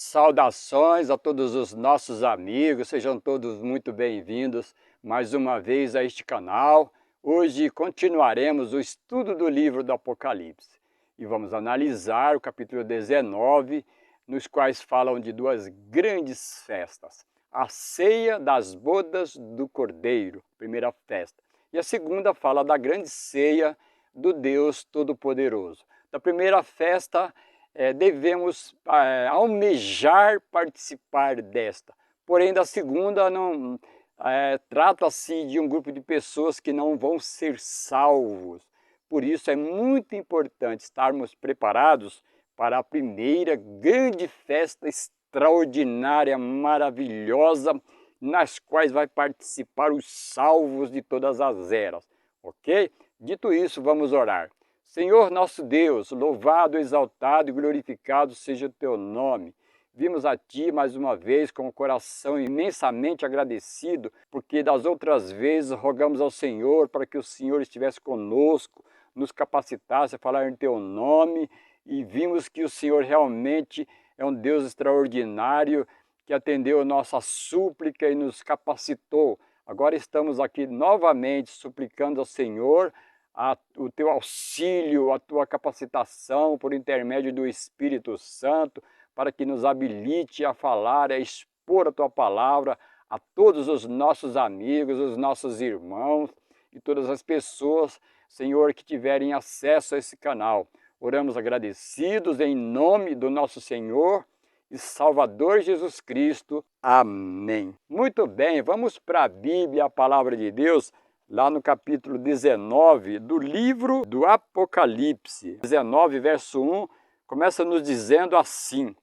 Saudações a todos os nossos amigos, sejam todos muito bem-vindos mais uma vez a este canal. Hoje continuaremos o estudo do livro do Apocalipse e vamos analisar o capítulo 19, nos quais falam de duas grandes festas. A ceia das bodas do Cordeiro, primeira festa, e a segunda fala da grande ceia do Deus Todo-Poderoso. Da primeira festa, devemos almejar participar desta. Porém, da segunda, não trata-se de um grupo de pessoas que não vão ser salvos. Por isso, é muito importante estarmos preparados para a primeira grande festa extraordinária, maravilhosa, nas quais vai participar os salvos de todas as eras. Ok? Dito isso, vamos orar. Senhor nosso Deus, louvado, exaltado e glorificado seja o Teu nome. Vimos a Ti mais uma vez com o coração imensamente agradecido, porque das outras vezes rogamos ao Senhor para que o Senhor estivesse conosco, nos capacitasse a falar em Teu nome, e vimos que o Senhor realmente é um Deus extraordinário que atendeu a nossa súplica e nos capacitou. Agora estamos aqui novamente suplicando ao Senhor o teu auxílio, a tua capacitação por intermédio do Espírito Santo, para que nos habilite a falar, a expor a tua palavra a todos os nossos amigos, os nossos irmãos e todas as pessoas, Senhor, que tiverem acesso a esse canal. Oramos agradecidos em nome do nosso Senhor e Salvador Jesus Cristo. Amém. Muito bem, vamos para a Bíblia, a palavra de Deus, lá no capítulo 19 do livro do Apocalipse. 19, verso 1, começa nos dizendo assim: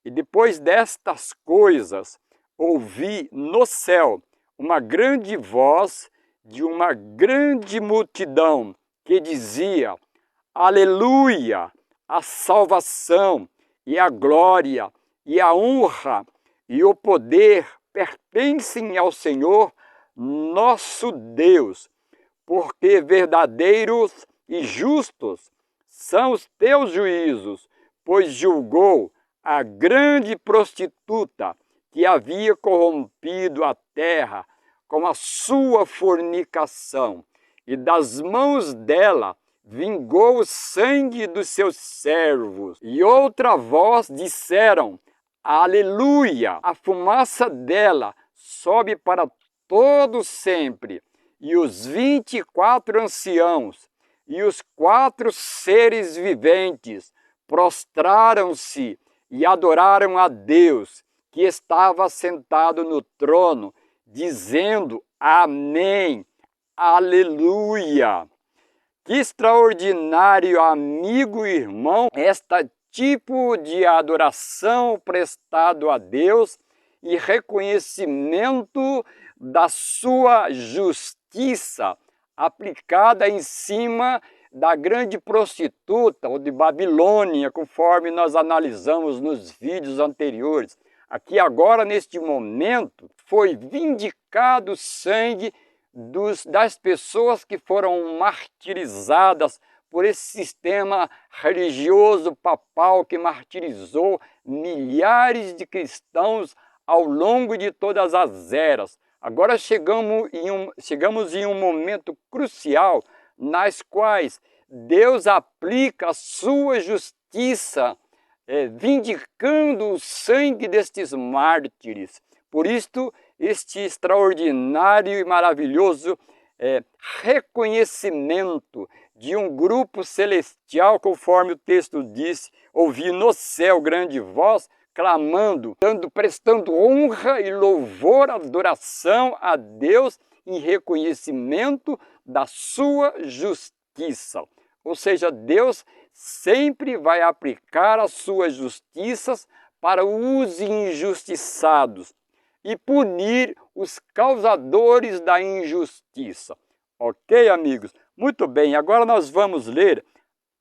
E depois destas coisas, ouvi no céu uma grande voz de uma grande multidão que dizia: Aleluia! A salvação e a glória e a honra e o poder pertencem ao Senhor nosso Deus, porque verdadeiros e justos são os teus juízos, pois julgou a grande prostituta que havia corrompido a terra com a sua fornicação, e das mãos dela vingou o sangue dos seus servos. E outra voz disseram: Aleluia! A fumaça dela sobe para todo sempre, e os 24 anciãos e os 4 seres viventes prostraram-se e adoraram a Deus, que estava sentado no trono, dizendo: Amém, Aleluia! Que extraordinário, amigo e irmão, este tipo de adoração prestado a Deus e reconhecimento da sua justiça aplicada em cima da grande prostituta ou de Babilônia, conforme nós analisamos nos vídeos anteriores. Aqui agora, neste momento, foi vindicado o sangue das pessoas que foram martirizadas por esse sistema religioso papal que martirizou milhares de cristãos ao longo de todas as eras. Agora chegamos em um momento crucial nas quais Deus aplica a sua justiça, vindicando o sangue destes mártires. Por isto, este extraordinário e maravilhoso reconhecimento de um grupo celestial, conforme o texto disse: ouvi no céu grande voz, clamando, prestando honra e louvor, adoração a Deus em reconhecimento da sua justiça. Ou seja, Deus sempre vai aplicar as suas justiças para os injustiçados e punir os causadores da injustiça. Ok, amigos? Muito bem, agora nós vamos ler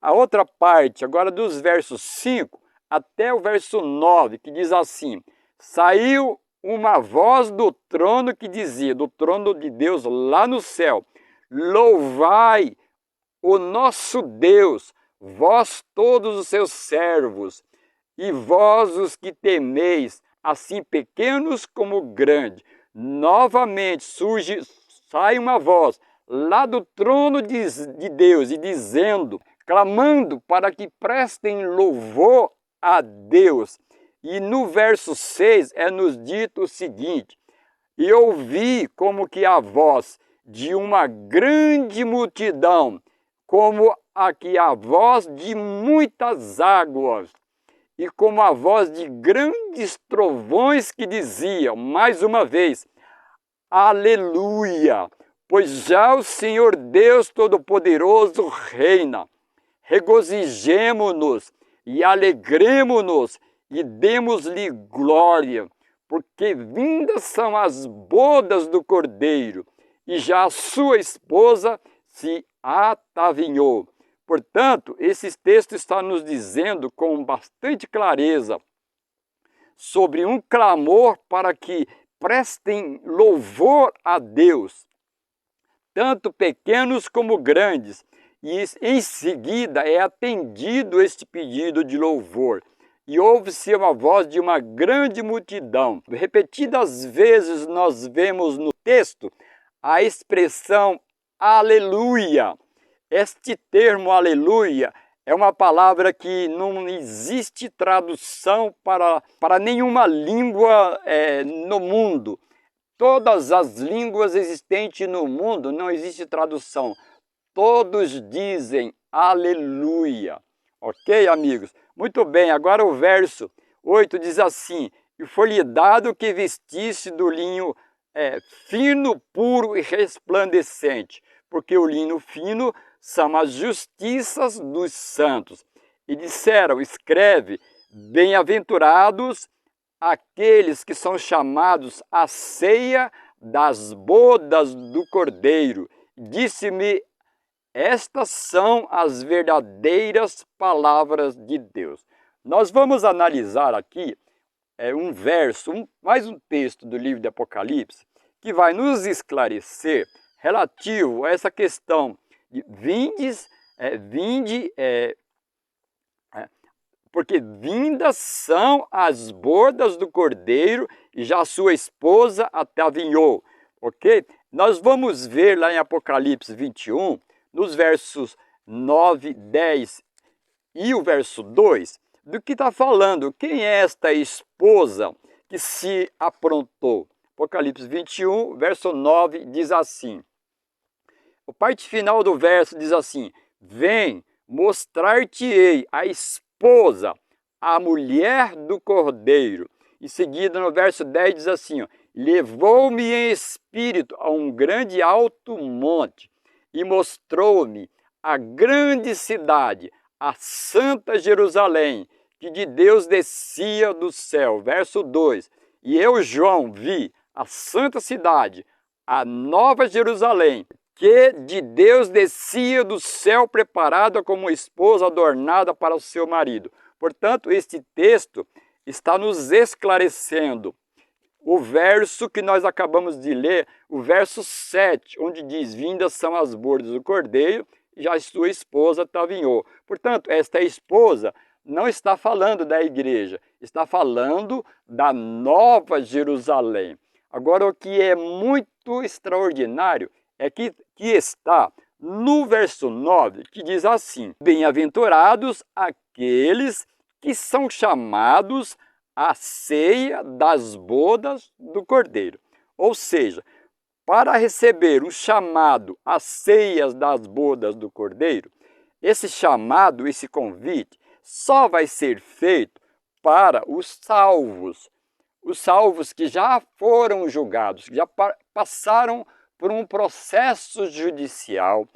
a outra parte, agora dos versos 5 até o verso 9, que diz assim: Saiu uma voz do trono que dizia, do trono de Deus lá no céu: Louvai o nosso Deus, vós todos os seus servos, E vós os que temeis, assim pequenos como grandes, novamente sai uma voz lá do trono de Deus e dizendo, clamando para que prestem louvor a Deus. E no verso 6 é nos dito o seguinte: e ouvi como que a voz de uma grande multidão, como aqui a voz de muitas águas, e como a voz de grandes trovões que diziam, mais uma vez, aleluia, pois já o Senhor Deus Todo-Poderoso reina. Regozijemo-nos e alegremo-nos e demos-lhe glória, porque vindas são as bodas do Cordeiro, e já a sua esposa se atavinhou. Portanto, esse texto está nos dizendo com bastante clareza sobre um clamor para que prestem louvor a Deus, tanto pequenos como grandes, e em seguida é atendido este pedido de louvor. E ouve-se uma voz de uma grande multidão. Repetidas vezes nós vemos no texto a expressão aleluia. Este termo aleluia é uma palavra que não existe tradução para nenhuma língua no mundo. Todas as línguas existentes no mundo não existe tradução. Todos dizem aleluia. Ok, amigos? Muito bem, agora o verso 8 diz assim: e foi-lhe dado que vestisse do linho fino, puro e resplandecente, porque o linho fino são as justiças dos santos. E disseram, escreve, bem-aventurados aqueles que são chamados à ceia das bodas do Cordeiro. Disse-me, estas são as verdadeiras palavras de Deus. Nós vamos analisar aqui um verso, mais um texto do livro de Apocalipse, que vai nos esclarecer relativo a essa questão de porque vindas são as bodas do Cordeiro e já sua esposa atavinhou, ok? Nós vamos ver lá em Apocalipse 21, nos versos 9, 10 e o verso 2, do que está falando. Quem é esta esposa que se aprontou? Apocalipse 21, verso 9, diz assim. A parte final do verso diz assim: vem, mostrar-te-ei a esposa, a mulher do Cordeiro. Em seguida, no verso 10 diz assim: levou-me em espírito a um grande alto monte, e mostrou-me a grande cidade, a santa Jerusalém, que de Deus descia do céu. Verso 2, e eu, João, vi a santa cidade, a nova Jerusalém, que de Deus descia do céu, preparada como esposa adornada para o seu marido. Portanto, este texto está nos esclarecendo o verso que nós acabamos de ler, o verso 7, onde diz, vindas são as bodas do Cordeiro, e já sua esposa atavinhou. Portanto, esta esposa não está falando da igreja, está falando da Nova Jerusalém. Agora, o que é muito extraordinário é que está no verso 9, que diz assim: bem-aventurados aqueles que são chamados à ceia das bodas do Cordeiro. Ou seja, para receber o chamado às ceias das bodas do Cordeiro, esse chamado, esse convite, só vai ser feito para os salvos que já foram julgados, que já passaram por um processo judicial,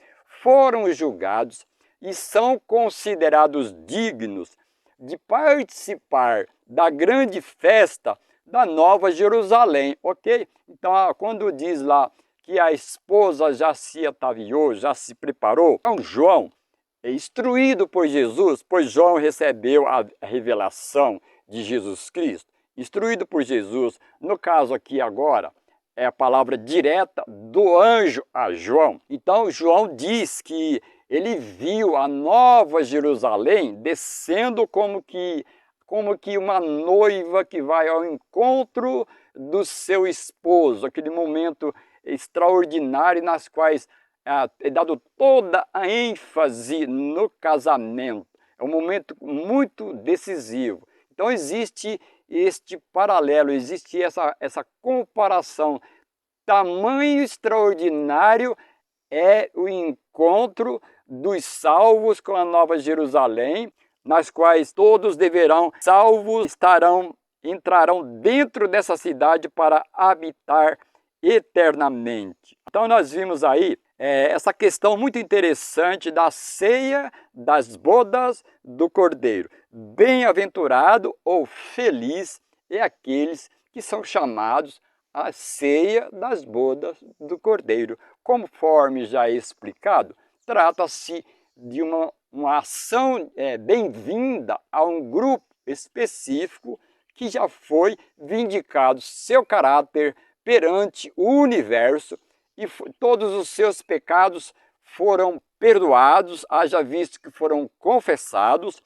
foram julgados e são considerados dignos de participar da grande festa da Nova Jerusalém, ok? Então, quando diz lá que a esposa já se ataviou, já se preparou, então João é instruído por Jesus, pois João recebeu a revelação de Jesus Cristo, instruído por Jesus, no caso aqui agora, é a palavra direta do anjo a João. Então, João diz que ele viu a Nova Jerusalém descendo como que como que uma noiva que vai ao encontro do seu esposo, aquele momento extraordinário nas quais é dado toda a ênfase no casamento. É um momento muito decisivo. Então existe este paralelo, existe essa comparação. Tamanho extraordinário é o encontro dos salvos com a Nova Jerusalém, nas quais todos deverão, salvos entrarão dentro dessa cidade para habitar eternamente. Então nós vimos aí essa questão muito interessante da ceia das bodas do Cordeiro. Bem-aventurado ou feliz é aqueles que são chamados à ceia das bodas do Cordeiro. Conforme já explicado, trata-se de uma ação bem-vinda a um grupo específico que já foi vindicado seu caráter perante o universo e todos os seus pecados foram perdoados, haja visto que foram confessados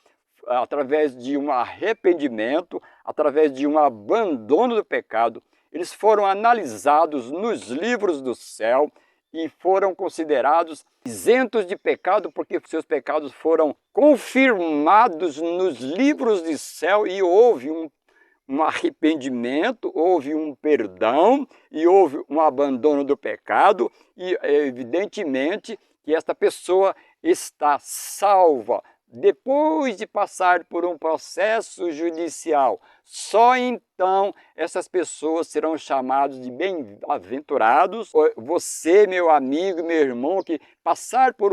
através de um arrependimento, através de um abandono do pecado. Eles foram analisados nos livros do céu e foram considerados isentos de pecado, porque seus pecados foram confirmados nos livros do céu e houve um arrependimento, houve um perdão e houve um abandono do pecado e evidentemente que esta pessoa está salva depois de passar por um processo judicial. Só então essas pessoas serão chamadas de bem-aventurados. Você, meu amigo, meu irmão, que passar por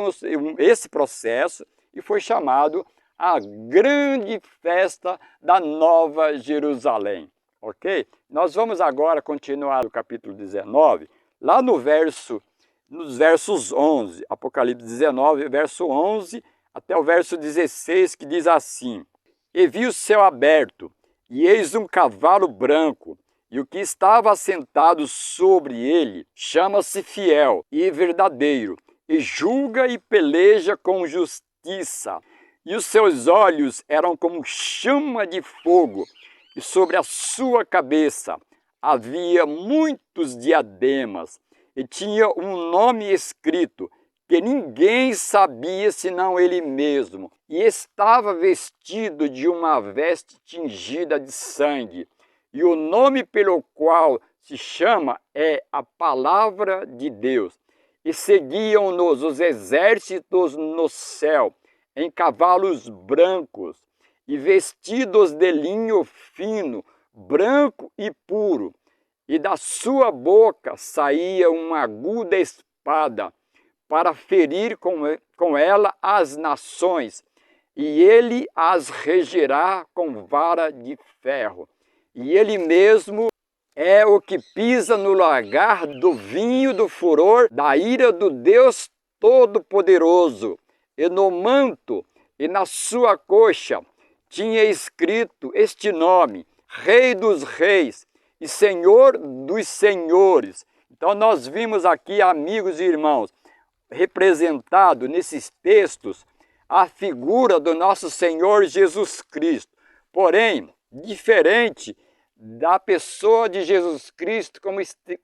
esse processo e foi chamado a grande festa da Nova Jerusalém, ok? Nós vamos agora continuar no capítulo 19, lá nos versos 11, Apocalipse 19, verso 11 até o verso 16, que diz assim: E vi o céu aberto, e eis um cavalo branco, e o que estava assentado sobre ele chama-se Fiel e Verdadeiro, e julga e peleja com justiça. E os seus olhos eram como chama de fogo, e sobre a sua cabeça havia muitos diademas, e tinha um nome escrito, que ninguém sabia senão ele mesmo, e estava vestido de uma veste tingida de sangue, e o nome pelo qual se chama é a Palavra de Deus. E seguiam-nos os exércitos no céu, em cavalos brancos, e vestidos de linho fino, branco e puro, e da sua boca saía uma aguda espada, para ferir com ela as nações, e ele as regerá com vara de ferro. E ele mesmo é o que pisa no lagar do vinho do furor da ira do Deus Todo-Poderoso. E no manto e na sua coxa tinha escrito este nome: Rei dos Reis e Senhor dos Senhores. Então nós vimos aqui, amigos e irmãos, representado nesses textos a figura do nosso Senhor Jesus Cristo. Porém, diferente da pessoa de Jesus Cristo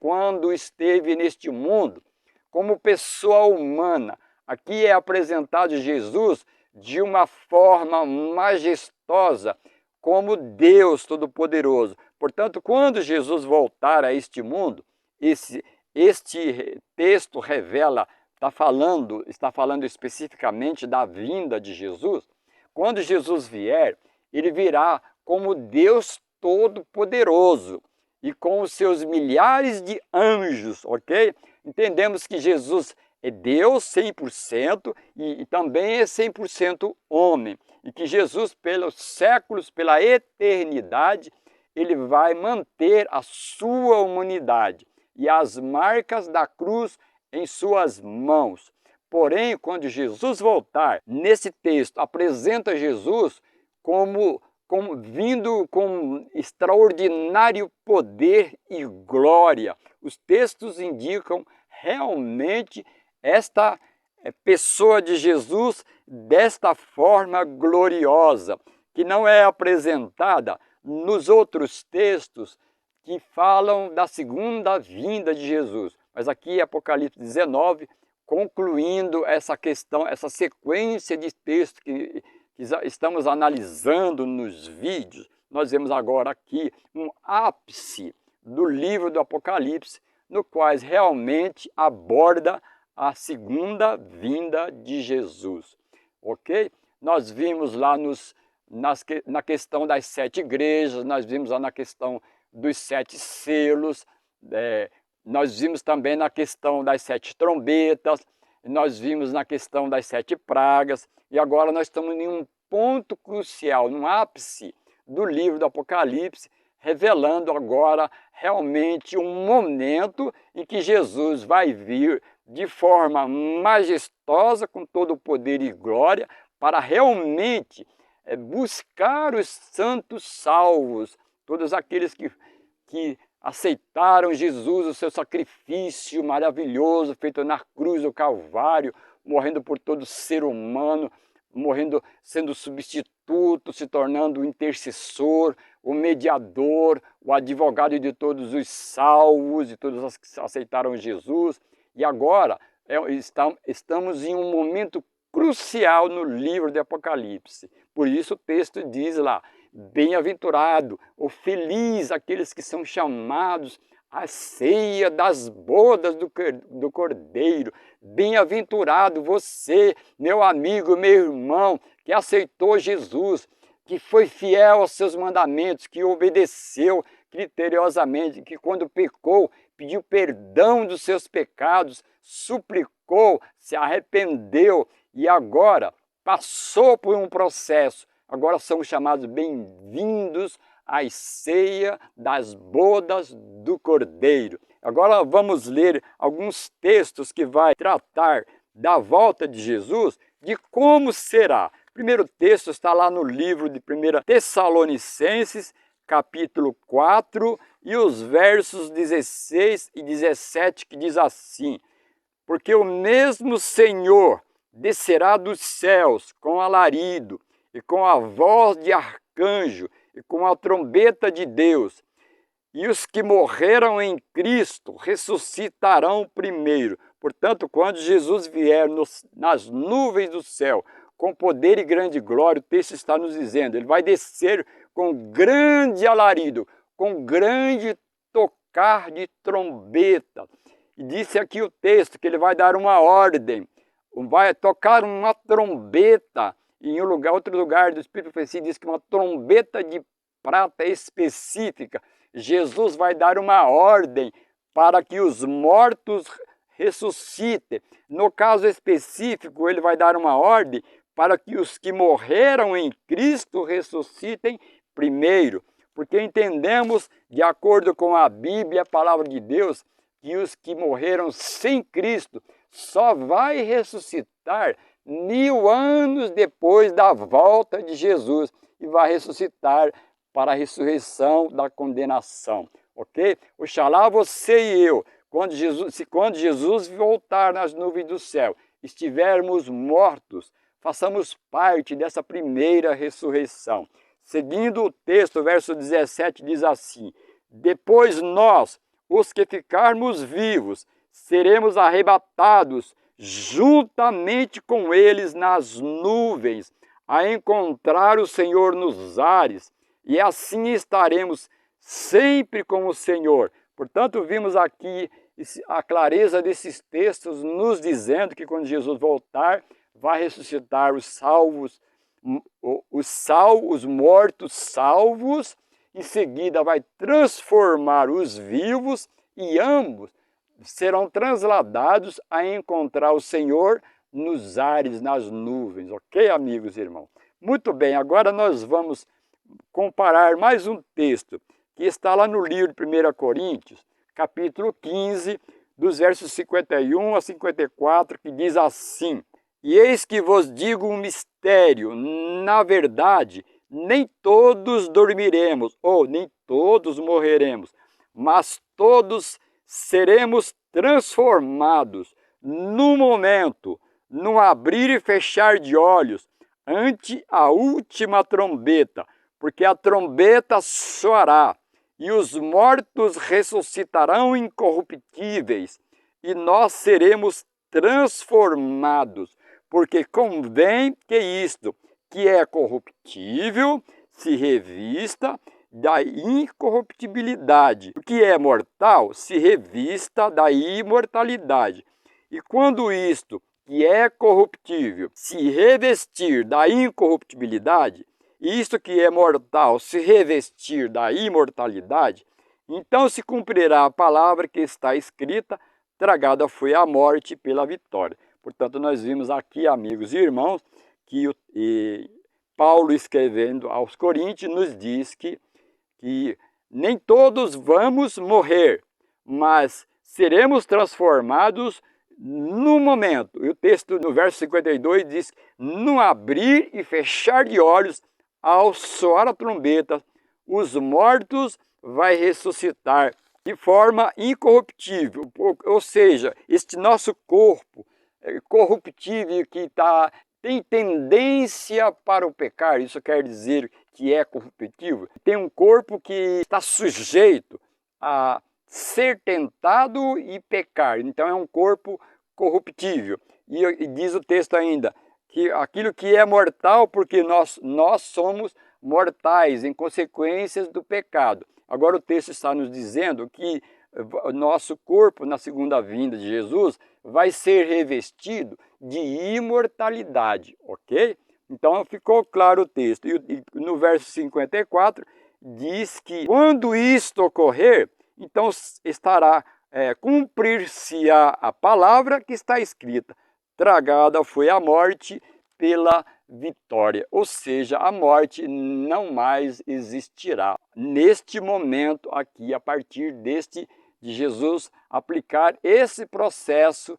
quando esteve neste mundo, como pessoa humana, aqui é apresentado Jesus de uma forma majestosa, como Deus Todo-Poderoso. Portanto, quando Jesus voltar a este mundo, este texto revela, está falando especificamente da vinda de Jesus. Quando Jesus vier, ele virá como Deus Todo-Poderoso e com os seus milhares de anjos, ok? Entendemos que Jesus é Deus 100% e também é 100% homem. E que Jesus, pelos séculos, pela eternidade, ele vai manter a sua humanidade e as marcas da cruz em suas mãos. Porém, quando Jesus voltar, nesse texto apresenta Jesus como vindo com extraordinário poder e glória. Os textos indicam realmente esta pessoa de Jesus desta forma gloriosa, que não é apresentada nos outros textos que falam da segunda vinda de Jesus. Mas aqui Apocalipse 19, concluindo essa questão, essa sequência de textos que estamos analisando nos vídeos, nós vemos agora aqui um ápice do livro do Apocalipse, no qual realmente aborda a segunda vinda de Jesus, ok? Nós vimos lá na questão das 7 igrejas, nós vimos lá na questão dos 7 selos, nós vimos também na questão das 7 trombetas, nós vimos na questão das 7 pragas, e agora nós estamos em um ponto crucial, num ápice do livro do Apocalipse, revelando agora realmente um momento em que Jesus vai vir de forma majestosa, com todo o poder e glória, para realmente buscar os santos salvos, todos aqueles que aceitaram Jesus, o seu sacrifício maravilhoso, feito na cruz do Calvário, morrendo por todo ser humano, morrendo, sendo substituto, se tornando o intercessor, o mediador, o advogado de todos os salvos, de todos os que aceitaram Jesus. E agora estamos em um momento crucial no livro de Apocalipse. Por isso o texto diz lá, bem-aventurado ou feliz aqueles que são chamados à ceia das bodas do Cordeiro. Bem-aventurado você, meu amigo, meu irmão, que aceitou Jesus, que foi fiel aos seus mandamentos, que obedeceu criteriosamente, que quando pecou, pediu perdão dos seus pecados, suplicou, se arrependeu e agora passou por um processo. Agora somos chamados bem-vindos à ceia das bodas do Cordeiro. Agora vamos ler alguns textos que vai tratar da volta de Jesus, de como será. O primeiro texto está lá no livro de 1 Tessalonicenses, capítulo 4, e os versos 16 e 17, que diz assim: porque o mesmo Senhor descerá dos céus com alarido, e com a voz de arcanjo, e com a trombeta de Deus, e os que morreram em Cristo ressuscitarão primeiro. Portanto, quando Jesus vier nas nuvens do céu, com poder e grande glória, o texto está nos dizendo, ele vai descer com grande alarido, com grande tocar de trombeta. E disse aqui o texto que ele vai dar uma ordem, vai tocar uma trombeta. Em outro lugar do Espírito de Profecia diz que uma trombeta de prata específica. Jesus vai dar uma ordem para que os mortos ressuscitem. No caso específico, ele vai dar uma ordem para que os que morreram em Cristo ressuscitem primeiro. Porque entendemos, de acordo com a Bíblia, a palavra de Deus, que os que morreram sem Cristo só vai ressuscitar 1000 anos depois da volta de Jesus e vai ressuscitar para a ressurreição da condenação, ok? Oxalá você e eu, quando Jesus voltar nas nuvens do céu, estivermos mortos, façamos parte dessa primeira ressurreição. Seguindo o texto, verso 17 diz assim: depois nós, os que ficarmos vivos, seremos arrebatados juntamente com eles nas nuvens, a encontrar o Senhor nos ares, e assim estaremos sempre com o Senhor. Portanto, vimos aqui a clareza desses textos nos dizendo que quando Jesus voltar, vai ressuscitar os salvos, os mortos salvos, em seguida vai transformar os vivos e ambos serão transladados a encontrar o Senhor nos ares, nas nuvens, ok, amigos e irmãos? Muito bem, agora nós vamos comparar mais um texto que está lá no livro de 1 Coríntios, capítulo 15, dos versos 51 a 54, que diz assim: e eis que vos digo um mistério, na verdade, nem todos dormiremos, ou nem todos morreremos, mas todos seremos transformados num momento, num abrir e fechar de olhos, ante a última trombeta, porque a trombeta soará, e os mortos ressuscitarão incorruptíveis, e nós seremos transformados, porque convém que isto, que é corruptível, se revista da incorruptibilidade, o que é mortal, se revista da imortalidade. E quando isto, que é corruptível, se revestir da incorruptibilidade, e isto que é mortal se revestir da imortalidade, então se cumprirá a palavra que está escrita: tragada foi a morte pela vitória. Portanto, nós vimos aqui, amigos e irmãos, que Paulo, escrevendo aos Coríntios, nos diz que nem todos vamos morrer, mas seremos transformados no momento. E o texto no verso 52 diz: no abrir e fechar de olhos, ao soar a trombeta, os mortos vai ressuscitar de forma incorruptível. Ou seja, este nosso corpo corruptível que tem tendência para o pecar, isso quer dizer que é corruptível, tem um corpo que está sujeito a ser tentado e pecar, então é um corpo corruptível. E diz o texto ainda que aquilo que é mortal, porque nós somos mortais em consequências do pecado. Agora o texto está nos dizendo que o nosso corpo, na segunda vinda de Jesus, vai ser revestido de imortalidade, ok? Então ficou claro o texto. E no verso 54 diz que quando isto ocorrer, então estará cumprir-se-á a palavra que está escrita: tragada foi a morte pela vitória. Ou seja, a morte não mais existirá neste momento aqui, a partir de Jesus aplicar esse processo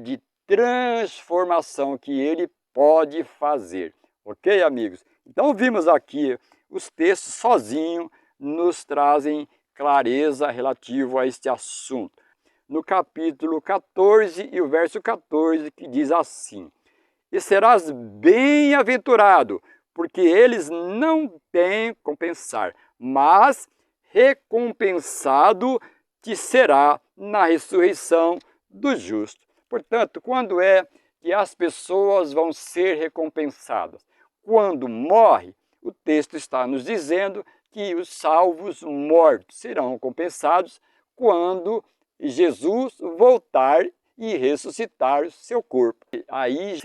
de transformação que ele pode fazer. Ok, amigos? Então vimos aqui os textos sozinhos nos trazem clareza relativo a este assunto. No capítulo 14 e o verso 14, que diz assim: e serás bem-aventurado, porque eles não têm compensar, mas recompensado te será na ressurreição do justo. Portanto, quando é que as pessoas vão ser recompensadas? Quando morre, o texto está nos dizendo que os salvos mortos serão compensados quando Jesus voltar e ressuscitar o seu corpo. Aí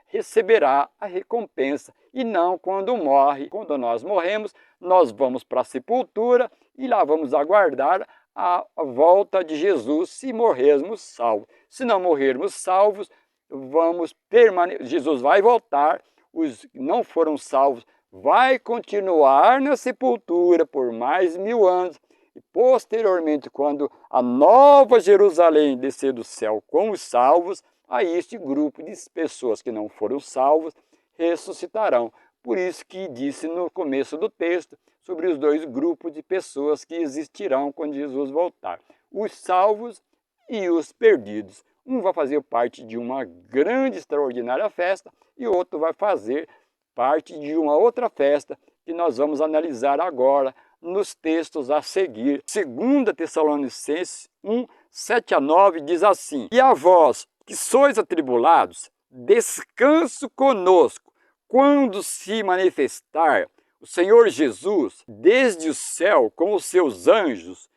receberá a recompensa, e não quando morre. Quando nós morremos, nós vamos para a sepultura e lá vamos aguardar a volta de Jesus, se morrermos salvos. Se não morrermos salvos, Jesus vai voltar, os que não foram salvos vai continuar na sepultura por mais 1000 anos, e posteriormente, quando a nova Jerusalém descer do céu com os salvos, aí este grupo de pessoas que não foram salvos ressuscitarão. Por isso que disse no começo do texto sobre os dois grupos de pessoas que existirão quando Jesus voltar: os salvos e os perdidos. Um vai fazer parte de uma grande, extraordinária festa, e o outro vai fazer parte de uma outra festa que nós vamos analisar agora nos textos a seguir. 2 Tessalonicenses 1, 7-9 diz assim: e a vós que sois atribulados, descanso conosco, quando se manifestar o Senhor Jesus desde o céu com os seus anjos,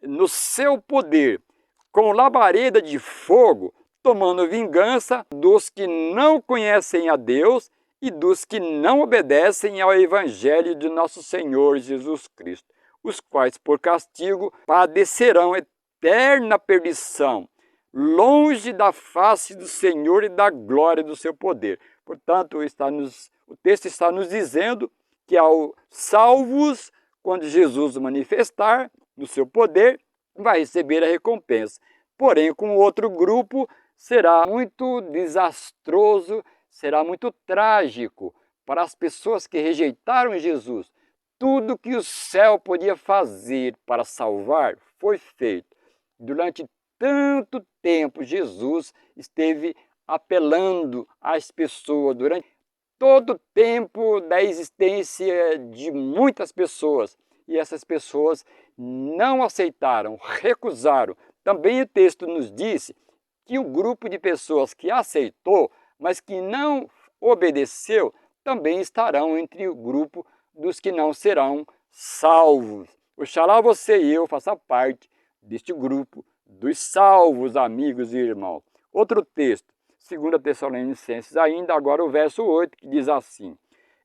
no seu poder, com labareda de fogo, tomando vingança dos que não conhecem a Deus e dos que não obedecem ao Evangelho de nosso Senhor Jesus Cristo, os quais por castigo padecerão eterna perdição, longe da face do Senhor e da glória do seu poder. Portanto, o texto está nos dizendo que aos salvos, quando Jesus manifestar no seu poder, vai receber a recompensa. Porém, com o outro grupo, será muito desastroso, será muito trágico para as pessoas que rejeitaram Jesus. Tudo que o céu podia fazer para salvar foi feito. Durante tanto tempo, Jesus esteve apelando às pessoas, durante todo o tempo da existência de muitas pessoas. E essas pessoas não aceitaram, recusaram. Também o texto nos disse que o grupo de pessoas que aceitou, mas que não obedeceu, também estarão entre o grupo dos que não serão salvos. Oxalá você e eu façam parte deste grupo dos salvos, amigos e irmãos. Outro texto, 2 Tessalonicenses, ainda agora o verso 8, que diz assim: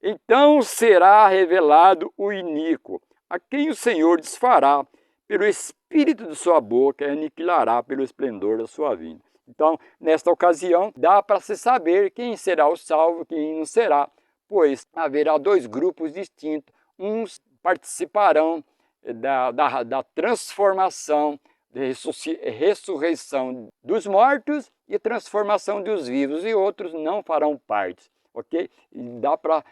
então será revelado o iníquo, a quem o Senhor desfará pelo espírito de sua boca e aniquilará pelo esplendor da sua vinda. Então, nesta ocasião, dá para se saber quem será o salvo, quem não será, pois haverá dois grupos distintos. Uns participarão da transformação, ressurreição dos mortos e transformação dos vivos, e outros não farão parte, ok? E dá para,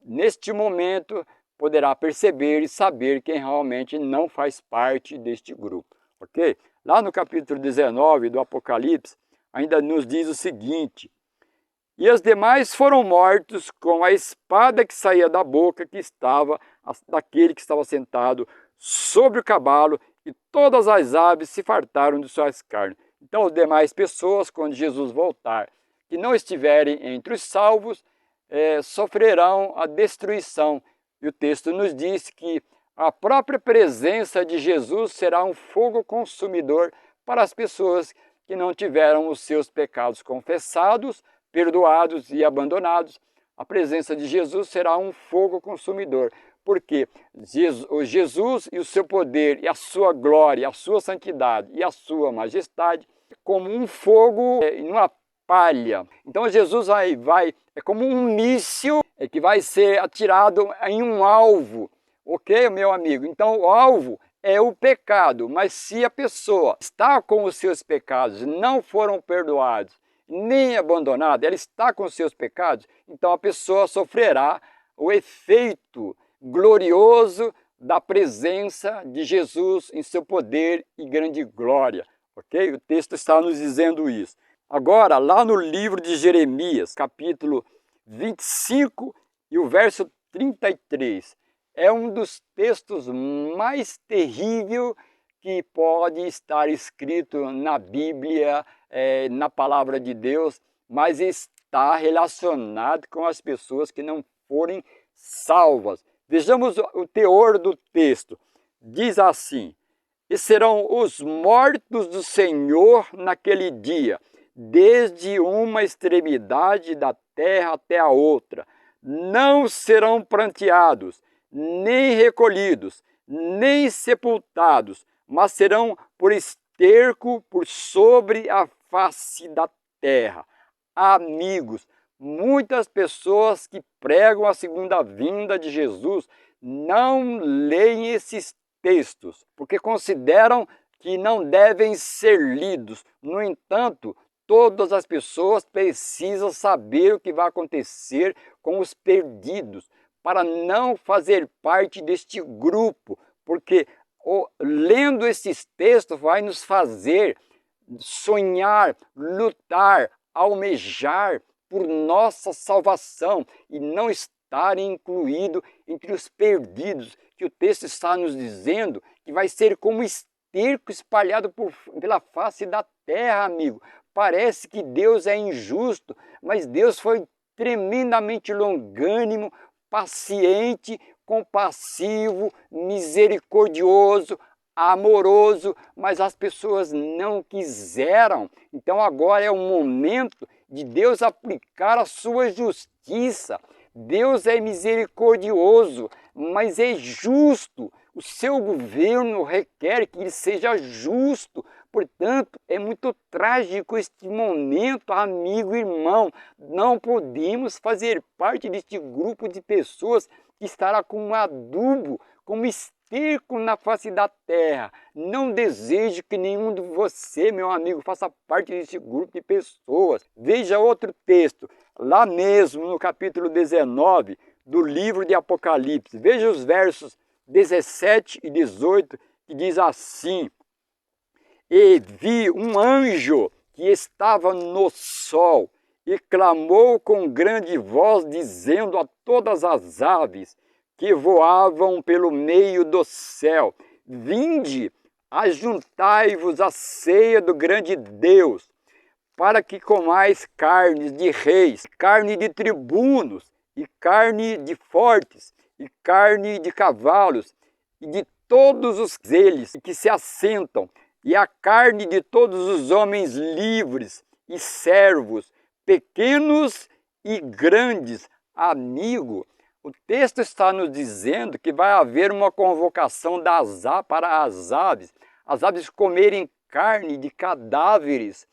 neste momento, poderá perceber e saber quem realmente não faz parte deste grupo, ok? Lá no capítulo 19 do Apocalipse, ainda nos diz o seguinte: e os demais foram mortos com a espada que saía da boca que estava daquele que estava sentado sobre o cavalo, e todas as aves se fartaram de suas carnes. Então as demais pessoas, quando Jesus voltar, que não estiverem entre os salvos, sofrerão a destruição. E o texto nos diz que a própria presença de Jesus será um fogo consumidor para as pessoas que não tiveram os seus pecados confessados, perdoados e abandonados. A presença de Jesus será um fogo consumidor, porque Jesus e o seu poder, e a sua glória, a sua santidade e a sua majestade, como um fogo em uma palha. Então Jesus é como um míssil que vai ser atirado em um alvo, ok, meu amigo? Então o alvo é o pecado, mas se a pessoa está com os seus pecados, não foram perdoados, nem abandonada, ela está com os seus pecados, então a pessoa sofrerá o efeito glorioso da presença de Jesus em seu poder e grande glória, ok? O texto está nos dizendo isso. Agora, lá no livro de Jeremias, capítulo 25 e o verso 33, é um dos textos mais terríveis que pode estar escrito na Bíblia, na palavra de Deus, mas está relacionado com as pessoas que não forem salvas. Vejamos o teor do texto. Diz assim: e serão os mortos do Senhor naquele dia, desde uma extremidade da terra até a outra. Não serão pranteados, nem recolhidos, nem sepultados, mas serão por esterco por sobre a face da terra. Amigos, muitas pessoas que pregam a segunda vinda de Jesus não leem esses textos, porque consideram que não devem ser lidos. No entanto, todas as pessoas precisam saber o que vai acontecer com os perdidos, para não fazer parte deste grupo, porque lendo esses textos vai nos fazer sonhar, lutar, almejar por nossa salvação e não estar incluído entre os perdidos, que o texto está nos dizendo que vai ser como esterco espalhado pela face da terra, amigo. Parece que Deus é injusto, mas Deus foi tremendamente longânimo, paciente, compassivo, misericordioso, amoroso, mas as pessoas não quiseram. Então agora é o momento de Deus aplicar a sua justiça. Deus é misericordioso, mas é justo. O seu governo requer que ele seja justo. Portanto, é muito trágico este momento, amigo e irmão. Não podemos fazer parte deste grupo de pessoas que estará como adubo, como esterco na face da terra. Não desejo que nenhum de você, meu amigo, faça parte deste grupo de pessoas. Veja outro texto, lá mesmo no capítulo 19 do livro de Apocalipse. Veja os versos 17 e 18, que diz assim: e vi um anjo que estava no sol, e clamou com grande voz, dizendo a todas as aves que voavam pelo meio do céu: vinde, ajuntai-vos à ceia do grande Deus, para que comais carnes de reis, carne de tribunos, e carne de fortes, e carne de cavalos, e de todos eles que se assentam, e a carne de todos os homens livres e servos, pequenos e grandes. Amigo, o texto está nos dizendo que vai haver uma convocação para as aves comerem carne de cadáveres.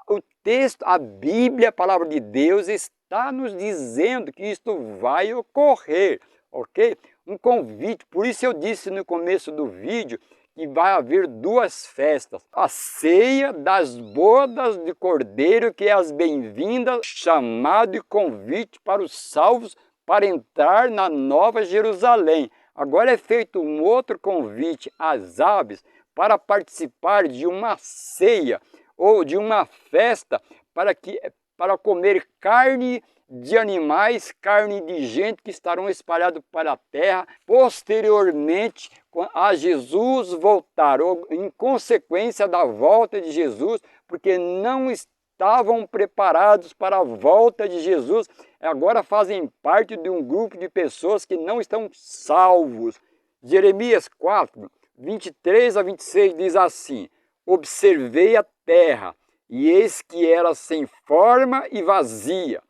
O texto, a Bíblia, a palavra de Deus, está nos dizendo que isto vai ocorrer, ok? Um convite, por isso eu disse no começo do vídeo que vai haver duas festas. A ceia das bodas de Cordeiro, que é as bem-vindas, chamado e convite para os salvos para entrar na Nova Jerusalém. Agora é feito um outro convite às aves para participar de uma ceia ou de uma festa para comer carne de animais, carne de gente que estarão espalhados para a terra posteriormente a Jesus voltar, ou em consequência da volta de Jesus, porque não estavam preparados para a volta de Jesus, agora fazem parte de um grupo de pessoas que não estão salvos. Jeremias 4, 23 a 26 diz assim: observei a terra, e eis que era sem forma e vazia,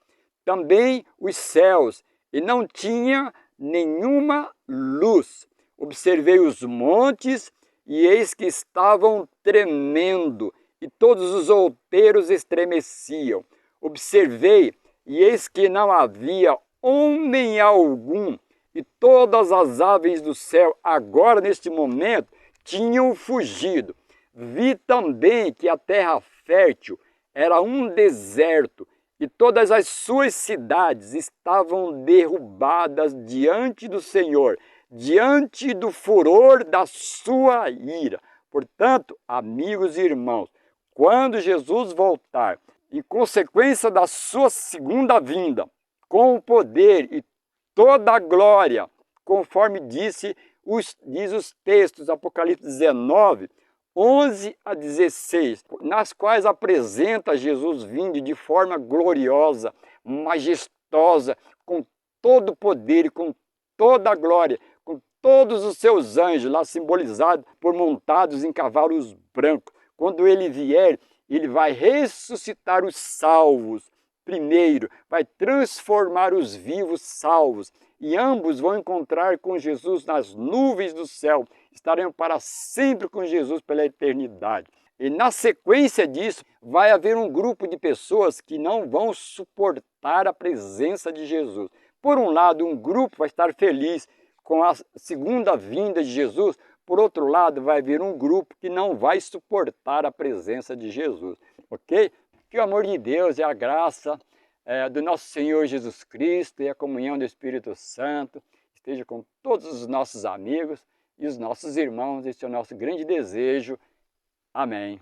também os céus, e não tinha nenhuma luz. Observei os montes, e eis que estavam tremendo, e todos os outeiros estremeciam. Observei, e eis que não havia homem algum, e todas as aves do céu, agora neste momento, tinham fugido. Vi também que a terra fértil era um deserto, e todas as suas cidades estavam derrubadas diante do Senhor, diante do furor da sua ira. Portanto, amigos e irmãos, quando Jesus voltar, em consequência da sua segunda vinda, com o poder e toda a glória, conforme diz os textos, Apocalipse 19, 11 a 16, nas quais apresenta Jesus vindo de forma gloriosa, majestosa, com todo o poder e com toda a glória, com todos os seus anjos, lá simbolizados por montados em cavalos brancos. Quando ele vier, ele vai ressuscitar os salvos. Primeiro, vai transformar os vivos salvos, e ambos vão encontrar com Jesus nas nuvens do céu, estarão para sempre com Jesus pela eternidade. E na sequência disso, vai haver um grupo de pessoas que não vão suportar a presença de Jesus. Por um lado, um grupo vai estar feliz com a segunda vinda de Jesus, por outro lado, vai haver um grupo que não vai suportar a presença de Jesus, ok? Que o amor de Deus e a graça do nosso Senhor Jesus Cristo e a comunhão do Espírito Santo esteja com todos os nossos amigos e os nossos irmãos. Esse é o nosso grande desejo. Amém.